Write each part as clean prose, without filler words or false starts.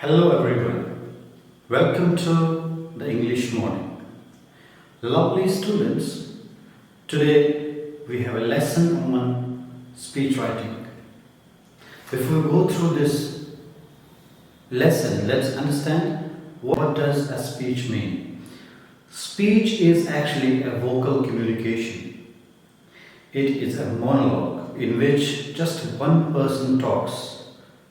Hello everyone. Welcome to the English Morning. Lovely students, today we have a lesson on speech writing. Before we go through this lesson, let's understand what does a speech mean. Speech is actually a vocal communication. It is a monologue in which just one person talks,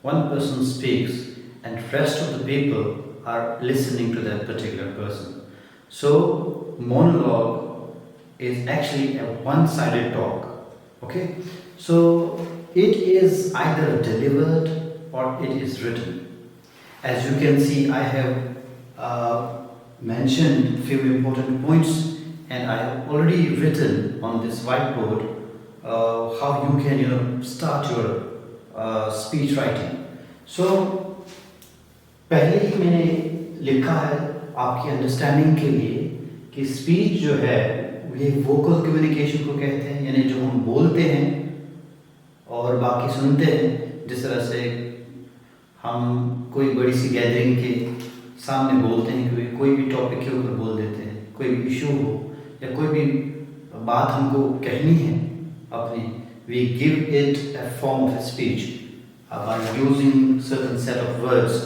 one person speaks, and rest of the people are listening to that particular person. So monologue is actually a one-sided talk. Okay, so it is either delivered or it is written. As you can see, I have mentioned few important points, and I have already written on this whiteboard how you can start your speech writing. So पहले ही मैंने लिखा है आपकी understanding के लिए कि speech जो है ये वोकल कम्युनिकेशन को कहते हैं, यानी जो हम बोलते हैं और बाकी सुनते हैं। जिस तरह से हम कोई बड़ी सी गैदरिंग के सामने बोलते हैं, कोई भी टॉपिक के ऊपर बोल देते हैं, कोई भी इशू हो या कोई भी बात हमको कहनी है अपनी, we give it a form of speech by using certain set of words.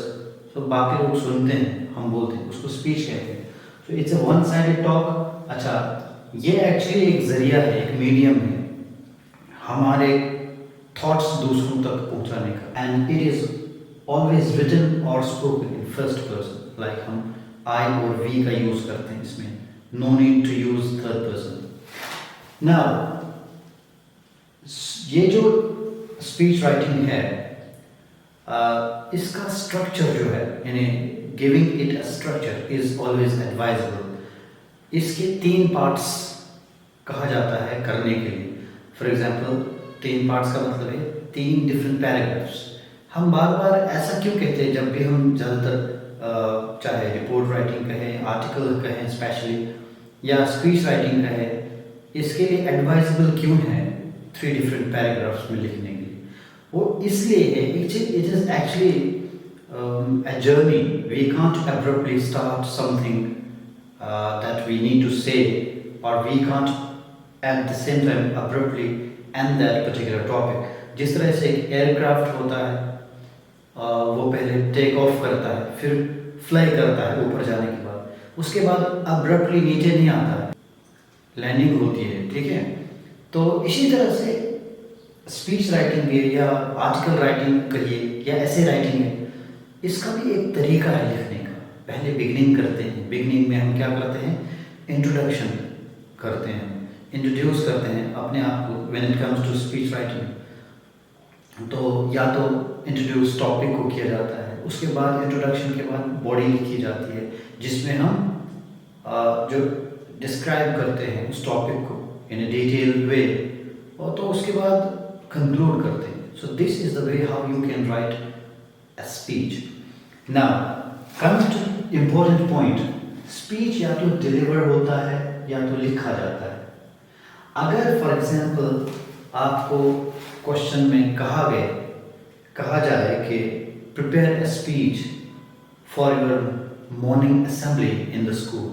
तो बाकी लोग सुनते हैं, हम बोलते हैं, उसको स्पीच कहते हैं। So it's a one sided talk. अच्छा, ये एक्चुअली एक जरिया है, एक मीडियम है हमारे थॉट्स दूसरों तक पहुंचाने का। And it is always written और spoken in first person, like हम आई और वी का यूज करते हैं इसमें, no need to use third person. Now ये जो स्पीच राइटिंग है, इसका स्ट्रक्चर जो है, यानी giving it a structure is always advisable. इसके 3 पार्ट्स कहा जाता है करने के लिए। फॉर एग्जांपल 3 पार्ट्स का मतलब है 3 डिफरेंट पैराग्राफ्स। हम बार बार ऐसा क्यों कहते हैं जब भी हम ज़्यादातर चाहे रिपोर्ट राइटिंग कहें, आर्टिकल कहें स्पेशली, या स्पीच राइटिंग कहें, इसके लिए एडवाइजेबल क्यों है 3 डिफरेंट पैराग्राफ्स में लिखने के लिए? वो इसलिए है, it is actually a journey. We can't abruptly start something that we need to say, or we can't at the same time abruptly end that particular topic. जिस तरह से एक एयरक्राफ्ट होता है, वो पहले टेक ऑफ करता है, फिर फ्लाई करता है ऊपर जाने के बाद, उसके बाद अब्रप्टली नीचे नहीं आता है, लैंडिंग होती है। ठीक है, तो इसी तरह से स्पीच राइटिंग भी है, या आर्टिकल राइटिंग करिए, या ऐसे राइटिंग है, इसका भी एक तरीका है लिखने का। पहले बिगनिंग करते हैं। बिगनिंग में हम क्या करते हैं? इंट्रोडक्शन करते हैं, इंट्रोड्यूस करते हैं अपने आप को when it comes to speech writing. तो या तो इंट्रोड्यूस टॉपिक को किया जाता है, उसके बाद इंट्रोडक्शन के बाद बॉडी लिखी जाती है, जिसमें हम जो डिस्क्राइब करते हैं उस टॉपिक को इन अ डिटेल्ड वे, और तो उसके बाद conclude करते हैं। So this is the way how you can write a speech. Now comes to important point. Speech या तो deliver होता है या तो लिखा जाता है। अगर for example आपको क्वेश्चन में कहा जाए कि prepare a speech for your morning assembly in the school,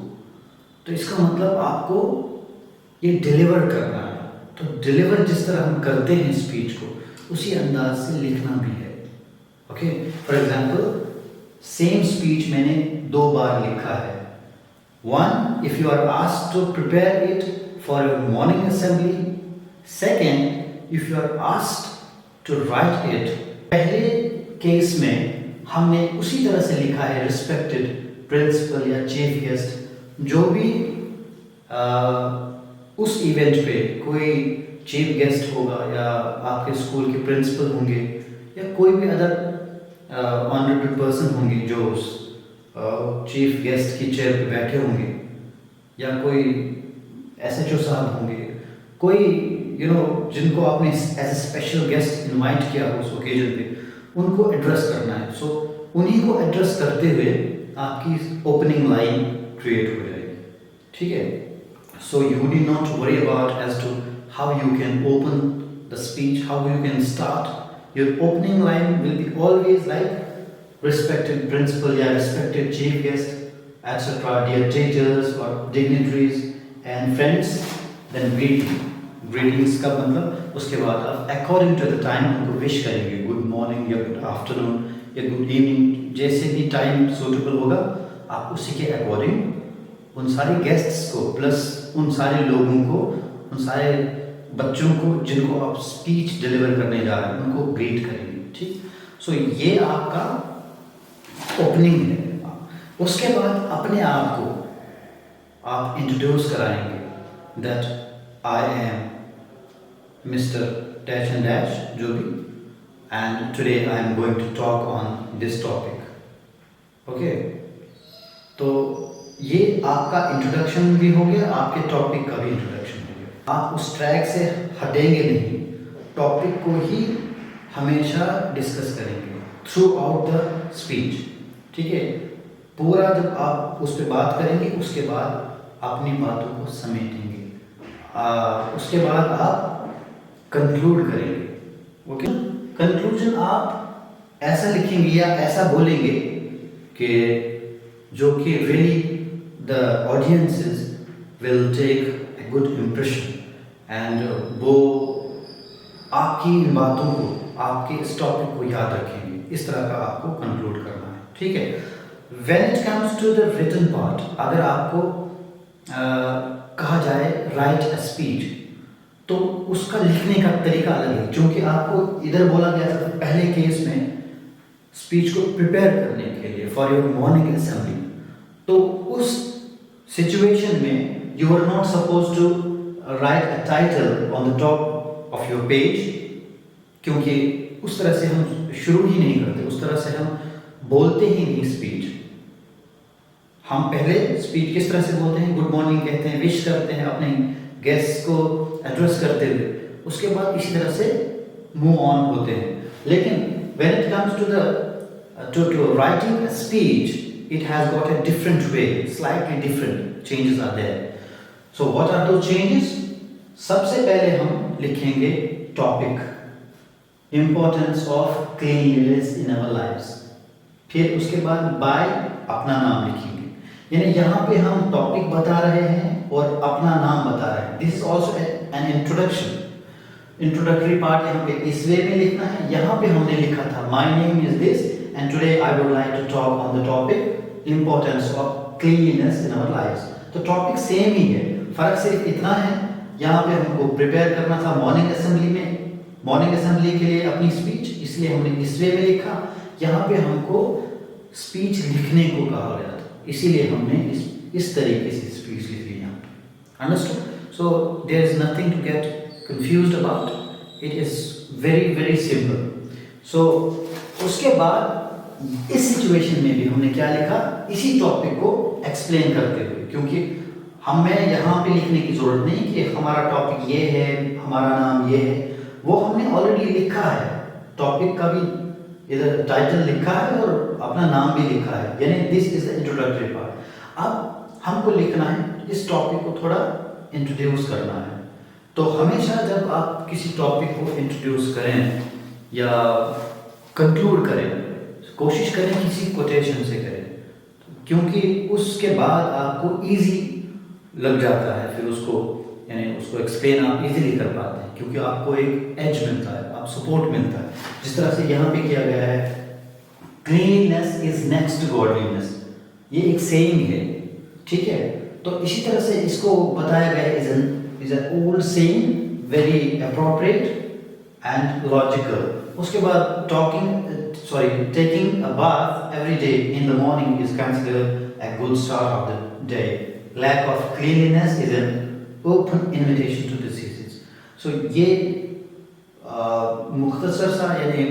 तो इसका मतलब आपको ये डिलीवर करना है। तो डिलीवर जिस तरह हम करते हैं स्पीच को, उसी अंदाज से लिखना भी है। Okay, for example same speech मैंने 2 बार लिखा है। 1, if you are asked to prepare it for your morning assembly. 2, if you are asked to write it. पहले केस में हमने उसी तरह से लिखा है, रिस्पेक्टेड प्रिंसिपल या चीफ गेस्ट, जो भी उस इवेंट पे कोई चीफ गेस्ट होगा, या आपके स्कूल के प्रिंसिपल होंगे, या कोई भी अदर ऑनरेबल पर्सन होंगे जो उस चीफ गेस्ट की चेयर पे बैठे होंगे, या कोई एसएचओ साहब होंगे, कोई जिनको आपने as a special guest invite किया हो उस ओकेजन पे, उनको एड्रेस करना है। सो उन्हीं को एड्रेस करते हुए आपकी ओपनिंग लाइन क्रिएट हो जाएगी। ठीक है, so you need not worry about as to how you can open the speech, how you can start. Your opening line will be always like respected principal या respected chief guest, etc., dear teachers or dignitaries and friends, then greetings का मतलब उसके बाद आप according to the time उनको wish करेंगे, good morning या good afternoon या good evening, जैसे भी time suitable होगा आप उसी के according उन सारे guests को प्लस उन सारे लोगों को, उन सारे बच्चों को जिनको आप स्पीच डिलीवर करने जा रहे हैं उनको ग्रीट करेंगे, ठीक। सो ये आपका ओपनिंग है। उसके बाद अपने आप को आप इंट्रोड्यूस कराएंगे that I am mister dash and dash जो भी, and today I am going to talk on this topic. Okay, तो ये आपका इंट्रोडक्शन भी हो गया, आपके टॉपिक का भी इंट्रोडक्शन हो गया। आप उस ट्रैक से हटेंगे नहीं, टॉपिक को ही हमेशा डिस्कस करेंगे थ्रू आउट द स्पीच, ठीक है। पूरा जब आप उस पर बात करेंगे उसके बाद अपनी बातों को समेटेंगे, उसके बाद आप कंक्लूड करेंगे। ओके, कंक्लूजन आप ऐसा लिखेंगे या ऐसा बोलेंगे कि जो कि really the audiences will take a good impression एंड वो आपकी इन बातों को, आपके इस टॉपिक को याद रखेंगे। इस तरह का आपको कंक्लूड करना है, ठीक है। When it comes to the written part, अगर आपको कहा जाए write a speech, तो उसका लिखने का तरीका अलग है, क्योंकि आपको इधर बोला गया था पहले केस में स्पीच को प्रिपेयर करने के लिए फॉर योर मॉर्निंग असेंबली। तो उस सिचुएशन में you are not suppose to write a title on the top of your page, क्योंकि उस तरह से हम शुरू ही नहीं करते, उस तरह से हम बोलते ही नहीं स्पीच। हम पहले स्पीच किस तरह से बोलते हैं, गुड मॉर्निंग कहते हैं, विश करते हैं, अपने गेस्ट को एड्रेस करते हुए, उसके बाद इसी तरह से मूव ऑन होते हैं। लेकिन when it comes to the to writing a speech, it has got a different way, slightly different changes are there. So what are those changes? सबसे पहले हम लिखेंगे topic, importance of cleanliness in our lives। फिर उसके बाद bye अपना नाम लिखेंगे, यानी यहाँ पे हम टॉपिक बता रहे हैं और अपना नाम बता रहे हैं। This is also an introduction, introductory part यहाँ पे इस वे में लिखना है। यहाँ पे हमने लिखा था my name is this and today I would like to talk on the topic importance of cleanliness in our lives. तो टॉपिक सेम ही है, फर्क सिर्फ इतना है यहाँ पे हमको प्रिपेयर करना था मॉर्निंग असेंबली में, मॉर्निंग असेंबली के लिए अपनी स्पीच, इसलिए हमने इस वे में लिखा। यहाँ पे हमको स्पीच लिखने को कहा गया था, इसीलिए हमने इस तरीके से स्पीच लिख ली यहाँ पे। Understood? So there is nothing to get confused about, it is very very simple. So उसके बाद इस सिचुएशन में भी हमने क्या लिखा, इसी टॉपिक को एक्सप्लेन करते हुए, क्योंकि हमें यहाँ पे लिखने की जरूरत नहीं कि हमारा टॉपिक ये है, हमारा नाम ये है, वो हमने ऑलरेडी लिखा है। टॉपिक का भी इधर टाइटल लिखा है और अपना नाम भी लिखा है, यानी this is the introductory part. अब हमको लिखना है, इस टॉपिक को थोड़ा इंट्रोड्यूस करना है। तो हमेशा जब आप किसी टॉपिक को इंट्रोड्यूस करें या कंक्लूड करें, कोशिश करें किसी कोटेशन से करें, क्योंकि उसके बाद आपको इजी लग जाता है, फिर उसको यानी उसको एक्सप्लेन आप इजीली कर पाते हैं, क्योंकि आपको एक एज मिलता है, आप सपोर्ट मिलता है। जिस तरह से यहाँ पे किया गया है, cleanliness is next to godliness, ये एक सेइंग है, ठीक है। तो इसी तरह से इसको बताया गया is an old saying, very appropriate and logical. उसके बाद taking a bath every day in the morning is considered a good start of the day. Lack of cleanliness is an open invitation to diseases. So ये मुख्तसर सा यानी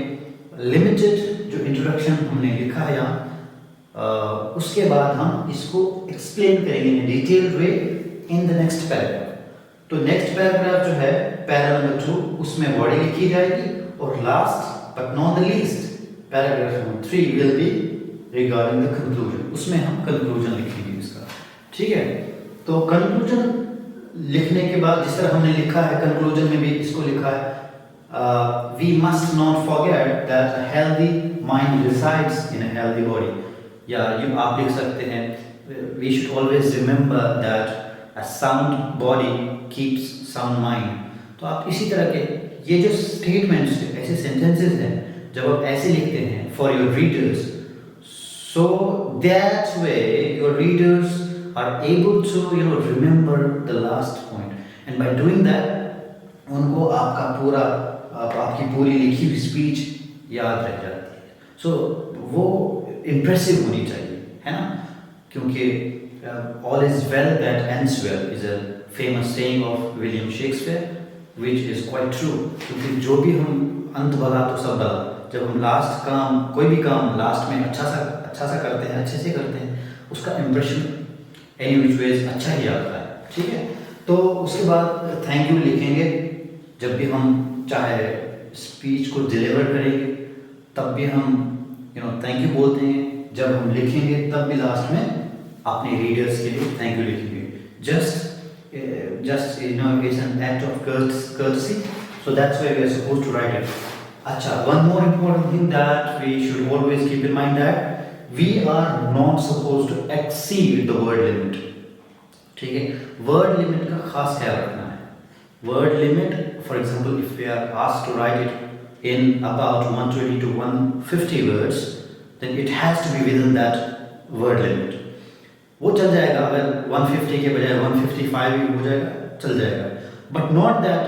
limited जो introduction हमने लिखा है यहाँ, उसके बाद हम इसको एक्सप्लेन करेंगे इन detailed way in the next paragraph. तो नेक्स्ट पैराग्राफ जो है पैरा नंबर 2, उसमें बॉडी लिखी जाएगी, और last but not the least paragraph number 3 will be regarding the conclusion, उसमें हम कंक्लूजन लिखेंगे इसका, ठीक है। तो कंक्लूजन लिखने के बाद जिस तरह हमने लिखा है, कंक्लूजन में भी इसको लिखा है, we must not forget that a healthy mind resides in a healthy body. या ये आप लिख सकते हैं, we should always remember that a sound body keeps sound mind. तो आप इसी तरह के ये जो स्टेटमेंट्स ऐसे सेंटेंसेस हैं, जब आप ऐसे लिखते हैं for your readers, so that way your readers are able to remember the last point, and by doing that उनको आपका पूरा आपकी पूरी लिखी हुई स्पीच याद रह जाती है. सो वो इम्प्रेसिव होनी चाहिए, है ना, क्योंकि all is well that ends well is a famous saying of William Shakespeare, which is quite true. क्योंकि जो भी हम अंत भला तो सब भला, जब हम लास्ट काम कोई भी काम लास्ट में अच्छा सा करते हैं, अच्छे से करते हैं, उसका इम्प्रेशन एनी विच वेज अच्छा ही आता है. ठीक है, तो उसके बाद थैंक यू लिखेंगे जब भी हम चाहे स्पीच को डिलीवर करेंगे, तब भी हम थैंक यू बोलते हैं. जब हम लिखेंगे तब भी लास्ट में अपने रीडर्स के लिए थैंक यू लिखेंगे. just it's an act of courtesy, so that's why we are supposed to write it. अच्छा, one more important thing that we should always keep in mind, that we are not supposed to exceed the word limit. ठीक है, word limit का खास ख्याल रखना है. Word limit, for example, if we are asked to write it in about 120 to 150 words, then it has to be within that word limit. वो चल जाएगा, अगर 150 के बजाय 155 भी हो जाएगा, चल जाएगा. बट नॉट दैट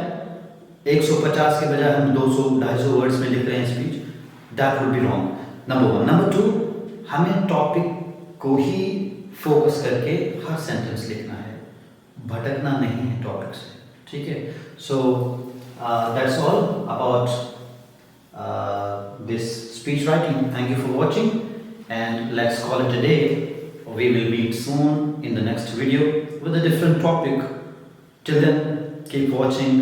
150 के बजाय हम 200-250 वर्ड्स में लिख रहे हैं speech. That would be wrong. Number 1. Number 2, हमें टॉपिक को ही फोकस करके हर सेंटेंस लिखना है, भटकना नहीं है टॉपिक से. ठीक है, so that's all about this speech writing. Thank you for watching and let's call it a day. We will meet soon in the next video with a different topic. Till then, keep watching